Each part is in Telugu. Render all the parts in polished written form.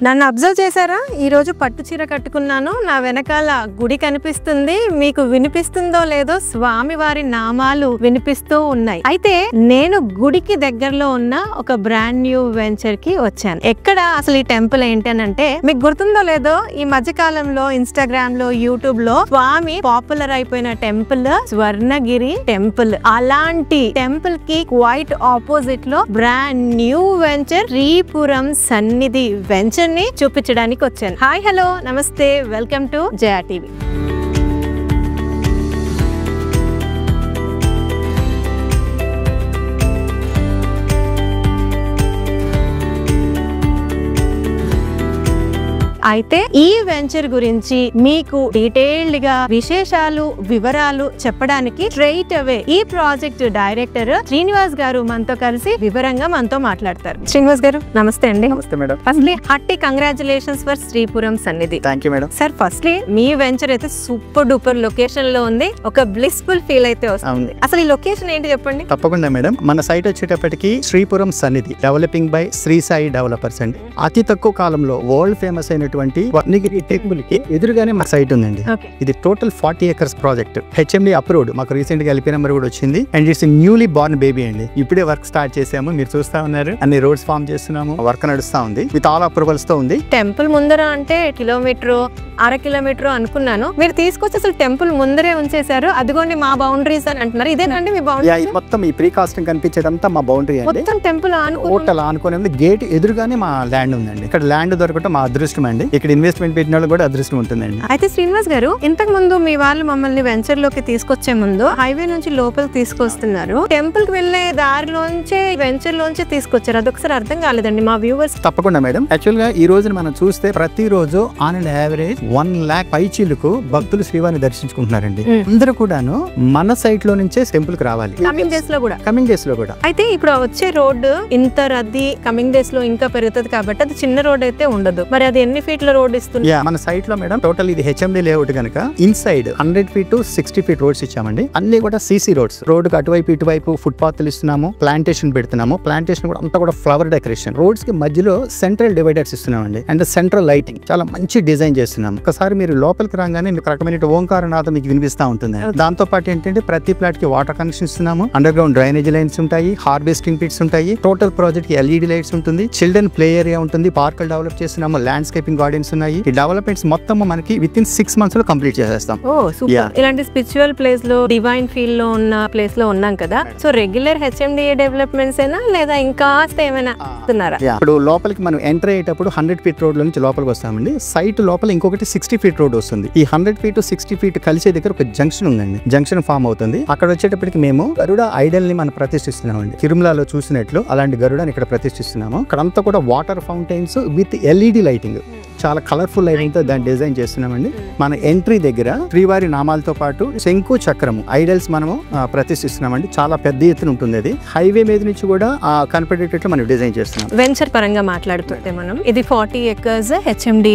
నన్ను అబ్జర్వ్ చేశారా? ఈ రోజు పట్టు చీర కట్టుకున్నాను. నా వెనకాల గుడి కనిపిస్తుంది. మీకు వినిపిస్తుందో లేదో స్వామి వారి నామాలు వినిపిస్తూ ఉన్నాయి. అయితే నేను గుడికి దగ్గరలో ఉన్న ఒక బ్రాండ్ న్యూ వెంచర్ కి వచ్చాను. ఎక్కడ అసలు ఈ టెంపుల్ ఏంటనంటే, మీకు గుర్తుందో లేదో ఈ మధ్య కాలంలో ఇన్స్టాగ్రామ్ లో, యూట్యూబ్ లో స్వామి పాపులర్ అయిపోయిన టెంపుల్ స్వర్ణగిరి టెంపుల్. అలాంటి టెంపుల్ కి క్వైట్ ఆపోజిట్ లో బ్రాండ్ న్యూ వెంచర్ శ్రీపురం సన్నిధి వెంచర్ ని చూపించడానికి వచ్చాను. హాయ్, హలో, నమస్తే, వెల్కమ్ టు జయా టీవీ. అయితే ఈ వెంచర్ గురించి మీకు డీటెయిల్డ్ గా విశేషాలు, వివరాలు చెప్పడానికి స్ట్రైట్ అవే ఈ ప్రాజెక్ట్ డైరెక్టర్ శ్రీనివాస్ గారు మనతో కలిసి వివరంగా మనతో మాట్లాడతారు. శ్రీనివాస్ గారు, నమస్తే అండి. నమస్తే madam. Firstly hearty congratulations for Sripuram Sannidhi. Thank you madam. Sir, firstly మీ వెంచర్ అయితే సూపర్ డూపర్ లొకేషన్ లో ఉంది. ఒక బ్లిస్ఫుల్ ఫీల్ అయితే వస్తుంది. అసలు ఈ లొకేషన్ ఏంటి చెప్పండి. తప్పకుండా మేడం. మన సైట్ వచ్చేటప్పటికి Sripuram Sannidhi, developing by Sri Sai developers అండి. అతి తక్కువ కాలంలో వరల్డ్ ఫేమస్ అయినటువంటి స్వర్ణగిరి టెంపుల్ కి ఎదురుగానే మా సైట్ ఉందండి. ఇది total 40 acres project. HMD approved. మాకు రీసెంట్ గా LP నెంబర్ కూడా వచ్చింది. And it's newly Born baby అండి. ఇప్పుడే వర్క్ స్టార్ట్ చేసాము. మీరు చూస్తా ఉన్నారు. అన్ని రోడ్స్ ఫార్మ్ చేస్తున్నాము. వర్క్ నడుస్తా ఉంది. విత్ ఆల్ అప్రూవల్స్ తో ఉంది. టెంపుల్ ముందర అంటే కిలోమీటర్, అర కిలోమీటర్ అనుకున్నాను. మీరు తీసుకొచ్చి అసలు టెంపుల్ ముందరే ఉంచేశారు. అదిగోండి మా బౌండరీస్ అని అంటున్నారు. ఇదేనండి మీ బౌండరీ? మొత్తం ఈ ప్రీ కాస్టింగ్ కనిపించేదంతా మా బౌండరీ అండి. మొత్తం టెంపుల్ హోటల్ ఆనుకునే ఉంది. గేట్ ఎదురుగానే మా ల్యాండ్ ఉందండి. ఇక్కడ ల్యాండ్ దొరకటం మా అదృష్టం అండి. ఇక్కడ ఇన్వెస్ట్మెంట్ పెట్టిన వాళ్ళు కూడా అదృష్టం ఉంటుందండి. అయితే శ్రీనివాస్ గారు, ఇంతకు ముందు మీ వాళ్ళు మమ్మల్ని వెంచర్ లోకి తీసుకొచ్చే ముందు హైవే నుంచి లోపలికి తీసుకొస్తున్నారు. టెంపుల్ కి వెళ్లే దారిలోంచే వెంచర్ లోంచి తీసుకొచ్చారు. అదొకసారి అర్థం కాలేదండి మా వ్యూవర్స్. తప్పకుండా మేడం. యాక్చువల్ గా ఈ రోజు మనం చూస్తే ప్రతి రోజు ఆన్ అండ్ యావరేజ్ 1 lakh పైచీలకు భక్తులు శ్రీవారిని దర్శించుకుంటున్నారండి. అందరూ కూడాను మన సైట్ లో నుంచే టెంపుల్ కి రావాలి. కమింగ్ డేస్ లో కూడా. అయితే ఇప్పుడు వచ్చే రోడ్డు ఇంత రద్దీ కమింగ్ డేస్ లో ఇంకా పెరుగుతుంది కాబట్టి అది చిన్న రోడ్ అయితే ఉండదు. మరి అది ఎన్ని ఫీట్ల రోడ్ ఇస్తుంది? మన సైట్ లో మేడం టోటల్ ఇది HMD లేఅవుట్ కనుక inside 100 feet to 60 feet roads ఇచ్చామండి. అన్ని కూడా CC రోడ్స్. రోడ్ కు అటువైపు ఇటువైపు ఫుట్ పాత్లు ఇస్తున్నాము. ప్లాంటేషన్ పెడుతున్నాము. ప్లాంటేషన్ కూడా అంతా కూడా ఫ్లవర్ డెకరేషన్. రోడ్స్ కి మధ్యలో సెంట్రల్ డివైడర్స్ ఇస్తున్నామండి. అండ్ సెంట్రల్ లైటింగ్ చాలా మంచి డిజైన్ చేస్తున్నాం. ఒకసారి మీరు లోపలికి రాగానే మీకు రకమైన ఓంకారనాథం మీకు వినిపిస్తా ఉంటుంది. దాంతో పాటు ఏంటంటే ప్రతి ప్లాట్ కి వాటర్ కనెక్షన్ ఇస్తున్నాము. అండర్ గ్రౌండ్ డ్రైనేజ్ లైన్స్ ఉంటాయి. హార్వెస్టింగ్ పిట్స్ ఉంటాయి. టోటల్ ప్రాజెక్ట్ కి LED లైట్స్ ఉంటుంది. చిల్డ్రన్ ప్లే ఏరియా ఉంటుంది. పార్కులు డెవలప్ చేస్తున్నాము. ల్యాండ్స్కేపింగ్ గార్డెన్స్ ఉన్నాయి. ఈ డెవలప్మెంట్స్ మొత్తం మనకి విత్ ఇన్ 6 months లో కంప్లీట్ చేసేస్తాం. ఇలాంటి స్పిరిచువల్ ప్లేస్ లో, డివైన్ ఫీల్ లో ఉన్న ప్లేస్ లో ఉన్నాం కదా. సో రెగ్యులర్ HMDA డెవలప్మెంట్స్ ఏనా లేదా ఇంకా ఏమైనా ఇస్తున్నారా? ఇప్పుడు లోపలికి మనం ఎంటర్ అయ్యేటప్పుడు 100 feet రోడ్ లో నుంచి లోపలికి వస్తామండి. సైట్ లోపల ఇంకొకటి 60 feet రోడ్ వస్తుంది. ఈ 100 feet to 60 feet కలిసే దగ్గర ఒక జంక్షన్ ఉందండి. జంక్షన్ ఫామ్ అవుతుంది. అక్కడ వచ్చేటప్పటికి మేము గరుడ ఐడల్ ని మనం ప్రతిష్ఠిస్తున్నామండి. తిరుమలలో చూసినట్లు అలాంటి గరుడని ఇక్కడ ప్రతిష్ఠిస్తున్నాము. అక్కడంతా కూడా water fountains with LED lighting, చాలా కలర్ఫుల్ లైటింగ్ తో దాన్ని డిజైన్ చేస్తున్నామండి. మన ఎంట్రీ దగ్గర శ్రీవారి నామాలతో పాటు శంకు చక్రము ఐడల్స్ మనము ప్రతిష్ఠిస్తున్నామండి. చాలా పెద్ద ఎత్తున ఉంటుంది. అది హైవే మీద నుంచి కూడా కనపడేటట్లు మనం డిజైన్ చేస్తున్నాం. వెంచర్ పరంగా మాట్లాడుతుంటే మనం ఇది 40 acres HMD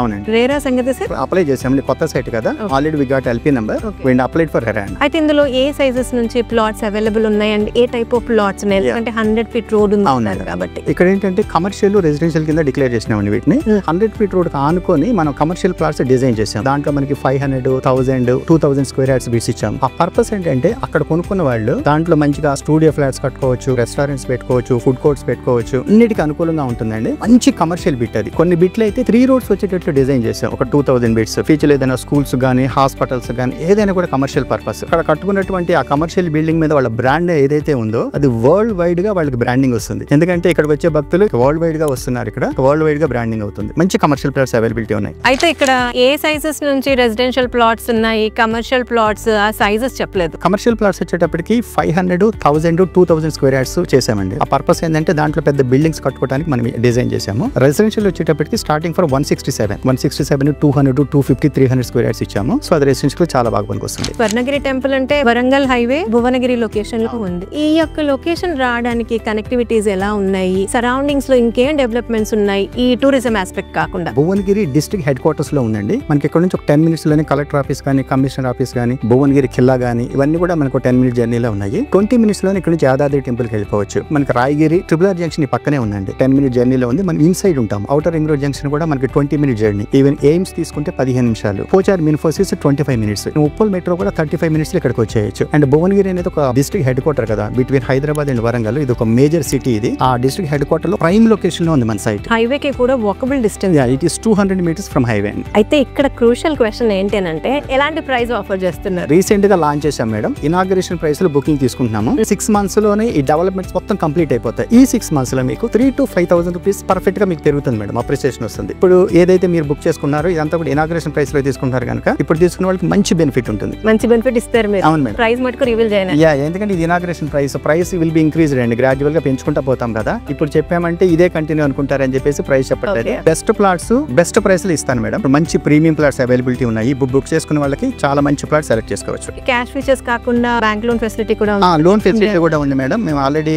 అవునండి. రేరా సంగతి సార్ అప్లై చేసామండి. కొత్త సైట్ కదా, already we got LP number. We applied for హెరాన్. అయితే ఇందులో ఏ సైజెస్ నుంచి ప్లాట్స్ అవైలబుల్ ఉన్నాయి అండ్ ఏ టైప్ ఆఫ్ ప్లాట్స్ ఉన్నాయి? ఎందుకంటే 100 feet రోడ్ ఉంది కాబట్టి ఇక్కడ ఏంటంటే కమర్షియల్, రెసిడెన్షియల్ కింద డిక్లేర్ చేసినామండి వీటిని. 100 feet రోడ్ ఆనుకొని మనం కమర్షియల్ ప్లాట్స్ డిజైన్ చేసాం. దాంట్లో మనకి 500, 1000, 2000 square yards బిట్స్ ఇచ్చాం. ఆ పర్పస్ ఏంటంటే అక్కడ కొనుక్కున్న వాళ్ళు దాంట్లో మంచిగా స్టూడియో ఫ్లాట్స్ కట్టుకోవచ్చు, రెస్టారెంట్స్ పెట్టుకోవచ్చు, ఫుడ్ కోర్ట్స్ పెట్టుకోవచ్చు. అన్నిటికీ అనుకూలంగా ఉంటుందండి. మంచి కమర్షియల్ బిట్ అది. కొన్ని బిట్లు అయితే 3 roads వచ్చేటట్లు డిజైన్ చేసాం. ఒక 2000 బిట్స్. ఫీచర్ ఏదైనా స్కూల్స్ గానీ, హాస్పిటల్స్ గానీ, ఏదైనా కూడా కమర్షియల్ పర్పస్. అక్కడ కట్టుకున్నటువంటి ఆ కమర్షియల్ బిల్డింగ్ మీద వాళ్ళ బ్రాండ్ ఏదైతే ఉందో అది వరల్డ్ వైడ్ గా వాళ్ళకి బ్రాండింగ్ వస్తుంది. ఎందుకంటే ఇక్కడ వచ్చే భక్తులు వరల్డ్ వైడ్ గా వస్తున్నారు. ఇక్కడ వరల్డ్ వైడ్ గా బ్రాండింగ్ అవుతుంది. మంచి కమర్షియల్ ప్లాట్స్ అవైలబిలిటీ ఉన్నాయి. అయితే ఇక్కడ ఏ సైజెస్ నుంచి రెసిడెన్షియల్ ప్లాట్స్ ఉన్నాయి, కమర్షియల్ ప్లాట్స్ ఆ సైజెస్ చెప్పలేదు. కమర్షియల్ ప్లాట్స్ వచ్చేటప్పటికి 500, 1000, 2000 square yards చేసామండి. ఆ పర్పస్ ఏంటంటే దాంట్లో పెద్ద బిల్డింగ్స్ కట్టుకోవడానికి మనం డిజైన్ చేసాము. రెసిడెన్షియల్ వచ్చేటప్పటికి స్టార్టింగ్ ఫర్ 167, 200, 250, 300 square yards ఇచ్చాము. సో అది రెసిడెన్షియల్ చాలా బాగా పనికొస్తుంది. స్వర్ణగిరి టెంపుల్ అంటే వరంగల్ హైవే భువనగిరి లొకేషన్ లో ఉంది. ఈ యొక్క లొకేషన్ రావడానికి కనెక్టివిటీస్ ఎలా ఉన్నాయి, సరౌండింగ్స్ లో ఇంకేం డెవలప్మెంట్స్ ఉన్నాయి, ఈ టూరిజం టూరిజం ఆస్పెక్ట్ కాకుండా. భువనగిరి డిస్ట్రిక్ట్ హెడ్ క్వార్టర్స్ లో ఉందండి. మనకి ఇక్కడ నుంచి ఒక 10 minutes లోనే కలెక్టర్ ఆఫీస్ కానీ, కమిషనర్ ఆఫీస్ కానీ, భువనగిరి ఖిల్లా కానీ ఇవన్నీ కూడా మనకు 10 minute జర్నీలో ఉన్నాయి. 20 minutes లోనే ఇక్కడ నుంచి యాదాద్రి టెంపుల్ కి వెళ్ళిపోవచ్చు. మనకి రాయగిరి ట్రిపుల్ ఆర్ జంక్షన్ పక్కనే ఉందండి, 10 minute జర్నీలో ఉంది. మనం ఇన్సైడ్ ఉంటాం. ఔటర్ రింగ్ రోడ్ జంక్షన్ కూడా మనకి 20 minute జర్నీ. ఈవెన్ ఎయిమ్స్ తీసుకుంటే 15 నిమిషాలు. పోచార్ మిన్ఫోసిస్ 25 minutes. ఉప్పల్ మెట్రో కూడా 35 minutes లో ఇక్కడికి వచ్చేయచ్చు. అండ్ భువనగిరి అనేది ఒక డిస్ట్రిక్ట్ హెడ్ క్వార్టర్ కదా, బిట్వీన్ హైదరాబాద్ అండ్ వరంగల్. ఇది ఒక మేజర్ సిటీ. ఇది ఆ డిస్ట్రిక్ట్ హెడ్ క్వార్టర్ లో ప్రైమ్ లొకేషన్ లో ఉంది మన సైట్. హైవే కి కూడా walkable distance. It is 200 meters from highway. అయితే ఇక్కడ క్రూషియల్ క్వశ్చన్ ఏంటి అంటే ఎలాంటి ప్రైస్ ఆఫర్ చేస్తున్నారు? రీసెంట్ గా లాంచ్ చేశాం మేడం. ఇనాగరేషన్ ప్రైస్ లో బుకింగ్ తీసుకుంటున్నాము. 6 months లోనే ఈ డెవలప్మెంట్స్ మొత్తం కంప్లీట్ అయిపోతాయి. ఈ 6 months లో మీకు 3,000 to 5,000 రూపీస్ పర్ఫెక్ట్ గా మీకు పెరుగుతుంది మేడం. అప్రిసియేషన్ వస్తుంది. ఇప్పుడు ఏదైతే మీరు బుక్ చేసుకున్నారో ఇదంతా కూడా ఇనాగరేషన్ ప్రైస్ లో తీసుకుంటారు కనుక ఇప్పుడు తీసుకున్న వాళ్ళకి మంచి బెనిఫిట్ ఉంటుంది. మంచి బెనిఫిట్ ఇస్తారు మీరు. అవును మేడం. ప్రైస్ మటుకు రివీల్ చేయను. ఎందుకంటే ఇది inauguration price will be increased అండి. గ్రాడ్యువల్ గా పెంచుకుంటా పోతాం కదా. ఇప్పుడు చెప్పామంటే ఇదే కంటిన్యూ అనుకుంటారని చెప్పేసి ప్రైస్ చెప్పట్లేదు. బెస్ట్ ప్లాట్స్ బెస్ట్ ప్రైస్ లో ఇస్తాను మేడం. మంచి ప్రీమియం ప్లాట్స్ అవైలబిలిటీ ఉన్నాయి. బుక్ చేసుకున్న వాళ్ళకి చాలా మంచి ప్లాట్స్ సెలెక్ట్ చేసుకోవచ్చు. క్యాష్ ఫీచర్స్ కాకుండా బ్యాంక్ లోన్ ఫెసిలిటీ కూడా లోన్ ఫెసిలిటీ కూడా ఉంది మేడం. మేము ఆల్రెడీ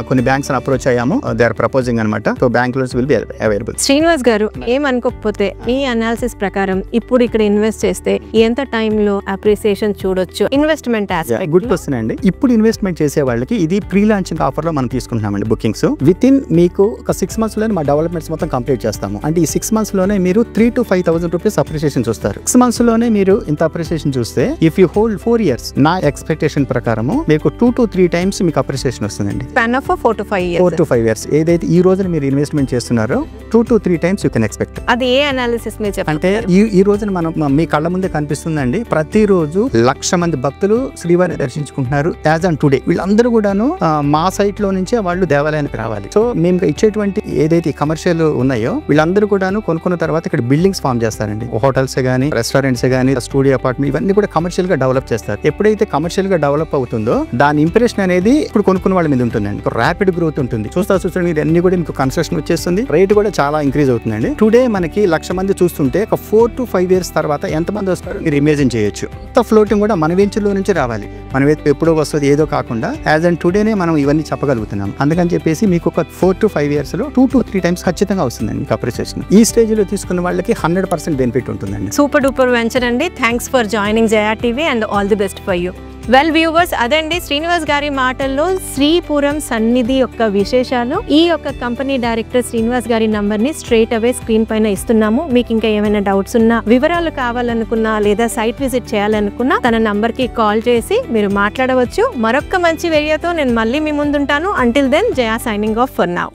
కొన్ని బ్యాంక్స్ అప్రోచ్ అయ్యాము. దే ఆర్ ప్రపోజింగ్ అనమాట. So bank loans will be available. Srinivas గారు ఏమనుకోకపోతే మీ అనాలిసిస్ ప్రకారం ఇప్పుడు ఇక్కడ ఇన్వెస్ట్ చేస్తే ఎంత టైమ్ లో అప్రిసియేషన్ చూడొచ్చు? ఇన్వెస్ట్మెంట్ ఆస్పెక్ట్ గుడ్ క్వశ్చన్ అండి. ఇప్పుడు ఇన్వెస్ట్మెంట్ చేసే వాళ్ళకి ఇది ప్రీ లాంచింగ్ ఆఫర్ లో మనం తీసుకుంటున్నామండి. బుకింగ్స్ విత్ ఇన్ మీకు ఒక 6 months లోనే మా డెవలప్మెంట్స్ మొత్తం కంప్లీట్ చేస్తాము. అంటే ఈ 6 months లోనే మీరు 3,000 to 5,000 రూపీస్ అప్రిసియేషన్ చూస్తారు. 6 months లోనే మీరు ఇంత అప్రిసియేషన్ చూస్తే ఇఫ్ యూ హోల్డ్ 4 years నా ఎక్స్పెక్టేషన్ ప్రకారము మీకు 2 to 3 times మీకు అప్రిసియేషన్ వస్తుందండి. Span of 4 to 5 years. 4 to 5 years ఏదైతే ఈ రోజున మీరు ఇన్వెస్ట్మెంట్ చేస్తున్నారో 2 to 3 times you can expect. అది ఏ అనాలిసిస్ మీరు చెప్పండి. అంటే ఈ రోజున మనం మీ కళ్ళ ముందే కనిపిస్తుందండి. ప్రతిరోజు 1,00,000 మంది భక్తులు శ్రీవారిని దర్శించుకుంటున్నారు. యాజ్ ఆన్ టుడే వీళ్ళందరూ కూడాను మా సైట్ లో నుంచే వాళ్ళు దేవాలయానికి రావాలి. సో మేము ఇచ్చేటువంటి ఏదైతే కమర్షియల్ ఉన్నాయో వీళ్ళందరూ కూడాను కొనుక్కున్న తర్వాత ఇక్కడ బిల్డింగ్స్ ఫామ్ చేస్తారండి. హోటల్స్ గానీ, రెస్టారెంట్స్ గానీ, స్టూడియో అపార్ట్మెంట్ ఇవన్నీ కూడా కమర్షియల్ గా డెవలప్ చేస్తారు. ఎప్పుడైతే కమర్షియల్ గా డెవలప్ అవుతుందో దాని ఇంప్రెషన్ అనేది ఇప్పుడు కొనుక్కున్న వాళ్ళ మీద ఉంటుందండి. ర్యాపిడ్ గ్రోత్ ఉంటుంది. చూస్తే మీరు అన్ని కూడా మీకు కన్స్ట్రక్షన్ వచ్చేస్తుంది. రేట్ కూడా చాలా ఇంక్రీజ్ అవుతుందండి. టుడే మనకి 1,00,000 మంది చూస్తుంటే ఒక 4 to 5 years తర్వాత ఎంత మంది వస్తారు మీరు ఇమేజిన్ చేయొచ్చు. కొత్త ఫ్లోటింగ్ కూడా మన వెంచర్లో నుంచి రావాలి. మనం ఎప్పుడో వస్తుంది ఏదో కాకుండా యాజ్ అండ్ టుడేనే మనం ఇవన్నీ చెప్పగలుగుతున్నాం. అందుకని చెప్పేసి మీకు ఒక 4 to 5 years లో 2 to 3 times ఖచ్చితంగా వస్తుందండి మీకు అప్రిసియేషన్. ఈ స్టేజ్ లో తీసుకున్న వాళ్ళకి 100% బెనిఫిట్ ఉంటుందండి. సూపర్ డూపర్ వెంచర్ అండి. Thanks for joining Jaya TV and all the best for you. Well viewers, అదండి శ్రీనివాస్ గారి మాటల్లో శ్రీపురం సన్నిధి యొక్క విశేషాలు. ఈ యొక్క కంపెనీ డైరెక్టర్ శ్రీనివాస్ గారి నంబర్ ని స్ట్రైట్ అవే స్క్రీన్ పైన ఇస్తున్నాము. మీకు ఇంకా ఏమైనా డౌట్స్ ఉన్నా, వివరాలు కావాలనుకున్నా, లేదా సైట్ విజిట్ చేయాలనుకున్నా తన నంబర్ కి కాల్ చేసి మీరు మాట్లాడవచ్చు. మరొక మంచి వీడియోతో నేను మళ్ళీ మీ ముందుంటాను. Until then, Jaya signing off for now.